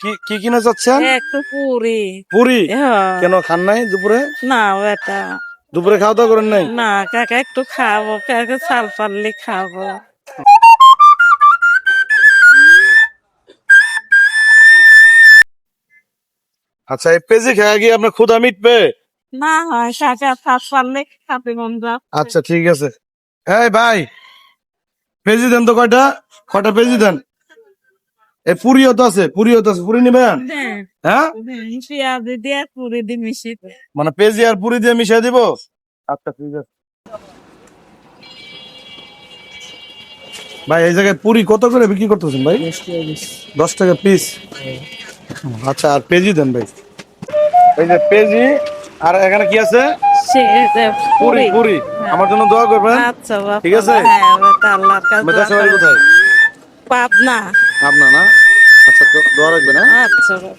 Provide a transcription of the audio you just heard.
কি কি কিনে যাচ্ছেন? একটু পুরি। পুরি। হ্যাঁ। কেন খান নাই দুপুরে? না বেটা, দুপুরে খাওয়া দাওয়া করেন নাই? না কাকা একটু খাবো, কাকা চাল পারলে খাবো। আচ্ছা, এই পেঁজি খেয়ে গিয়ে আপনার ক্ষুধা মিটবে? না হয় কাকা চাল পারলে খাতে মন যা। আচ্ছা ঠিক আছে। এই ভাই, পেঁজি দেন তো কয়টা, কয়টা পেঁজি দেন। এই পুরিও তো আছে, পুরিও তো আছে, পুরি নিবেন? হ্যাঁ, পেঁয়াজ দিয়ে পুরি দিয়ে মিশিয়ে। মানে পেঁজি আর পুরি দিয়ে মিশিয়ে দিব। আচ্ছা ঠিক আছে ভাই। এই জায়গায় পুরি কত করে বিক্রি করতেছেন ভাই? 10 টাকা পিস। আচ্ছা, আর পেঁজি দেন ভাই। এই যে পেঁজি, আর এখানে কি আছে? পুরি। পুরি। পুরি আমার জন্য দোয়া করবেন। আচ্ছা বাবা, ঠিক আছে। হ্যাঁ বেটা, আল্লাহর কাছে দোয়া দেশের বাড়ি করো। কোথায়? পাবনা। আপনার না? আচ্ছা, দোয়া রাখবেন হ্যাঁ। আচ্ছা বাবা।